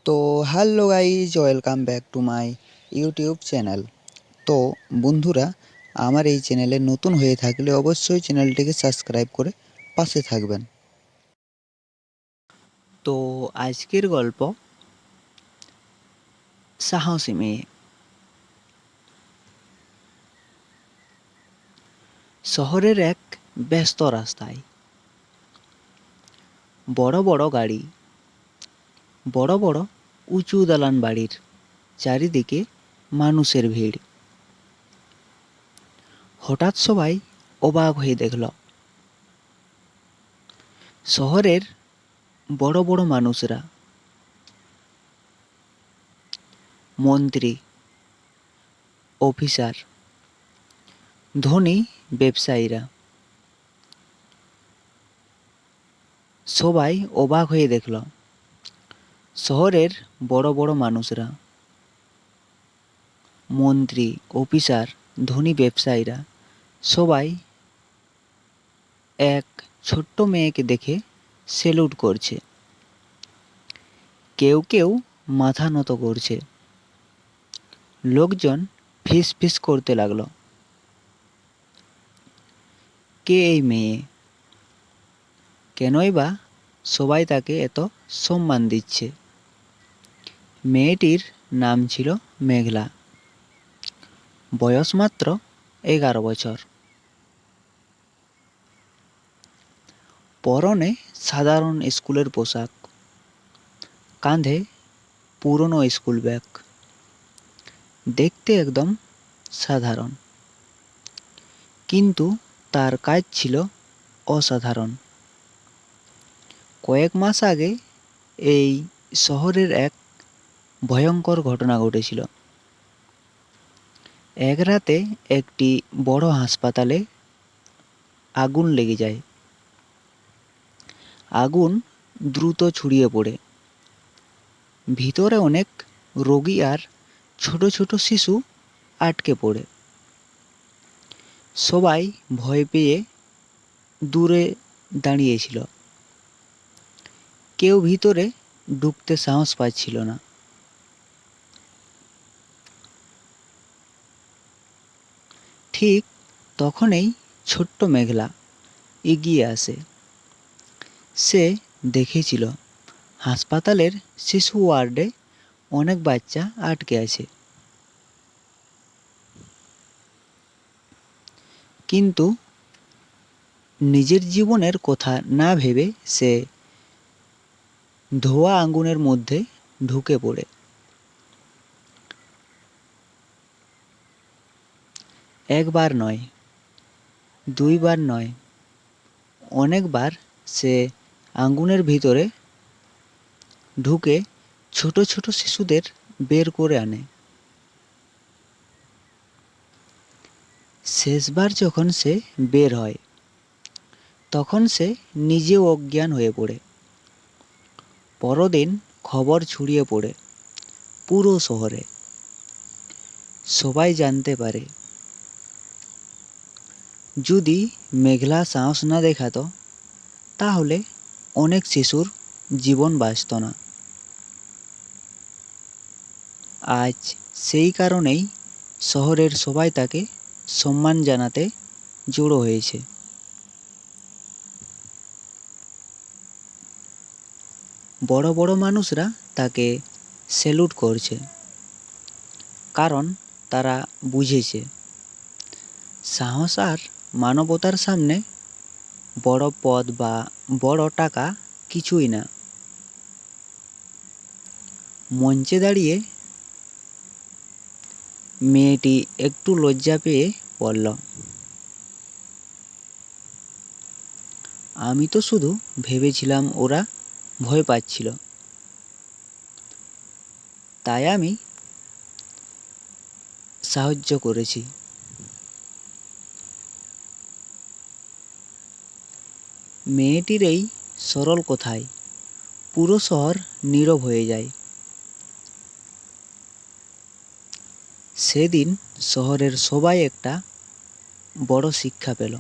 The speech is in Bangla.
তো hello guys, welcome back to my YouTube channel. তো বন্ধুরা, আমার এই চ্যানেলে নতুন হয়ে থাকলে অবশ্যই চ্যানেলটিকে সাবস্ক্রাইব করে পাশে থাকবেন। তো আজকের গল্প সাহসী মেয়ে। শহরের এক ব্যস্ত রাস্তায় বড় বড় গাড়ি, বড় বড় উঁচু দালান বাড়ির চারিদিকে মানুষের ভিড়। হঠাৎ সবাই অবাক হয়ে দেখল শহরের বড় বড় মানুষরা, মন্ত্রী, অফিসার, ধনী ব্যবসায়ীরা সবাই অবাক হয়ে দেখল শহরের বড় বড় মানুষরা, মন্ত্রী, অফিসার, ধনী ব্যবসায়ীরা সবাই এক ছোট্ট মেয়েকে দেখে স্যালুট করছে। কেউ কেউ মাথা নত করছে। লোকজন ফিস ফিস করতে লাগলো, কে এই মেয়ে? কেনই বা সবাই তাকে এত সম্মান দিচ্ছে? মেয়েটির নাম ছিল মেঘলা। বয়স মাত্র 11 বছর। পরনে সাধারণ স্কুলের পোশাক, কাঁধে পুরনো স্কুল ব্যাগ। দেখতে একদম সাধারণ, কিন্তু তার কাজ ছিল অসাধারণ। কয়েক মাস আগে এই শহরের এক ভয়ঙ্কর ঘটনা ঘটেছিল। এক রাতে একটি বড় হাসপাতালে আগুন লেগে যায়। আগুন দ্রুত ছড়িয়ে পড়ে। ভিতরে অনেক রোগী আর ছোট ছোট শিশু আটকে পড়ে। সবাই ভয় পেয়ে দূরে দাঁড়িয়েছিল। কেউ ভিতরে ঢুকতে সাহস পাচ্ছিল না। ঠিক তখনই ছোট্ট মেঘলা এগিয়ে আসে। সে দেখেছিল হাসপাতালের শিশু ওয়ার্ডে অনেক বাচ্চা আটকে আছে। কিন্তু নিজের জীবনের কথা না ভেবে সে ধোয়া আগুনের মধ্যে ঢুকে পড়ে। একবার নয়, দুইবার নয়, অনেকবার সে আগুনের ভিতরে ঢুকে ছোট ছোট শিশুদের বের করে আনে। শেষবার যখন সে বের হয়, তখন সে নিজেও অজ্ঞান হয়ে পড়ে। পরদিন খবর ছড়িয়ে পড়ে পুরো শহরে। সবাই জানতে পারে যদি মেঘলা সাহস না দেখাতো, তাহলে অনেক শিশুর জীবন বাঁচত না। আজ সেই কারণেই শহরের সবাই তাকে সম্মান জানাতে জড়ো হয়েছে। বড় বড় মানুষরা তাকে স্যালুট করছে, কারণ তারা বুঝেছে সাহস আর মানবতার সামনে বড় পদ বা বড় টাকা কিছুই না। মঞ্চে দাঁড়িয়ে মেয়েটি একটু লজ্জা পেয়ে বলল, আমি তো শুধু ভেবেছিলাম ওরা ভয় পাচ্ছিল, তাই আমি সাহায্য করেছি। মেয়েটির এই সরল কথায় পুরো শহর নীরব হয়ে যায়। সেদিন শহরের সবাই একটা বড় শিক্ষা পেল।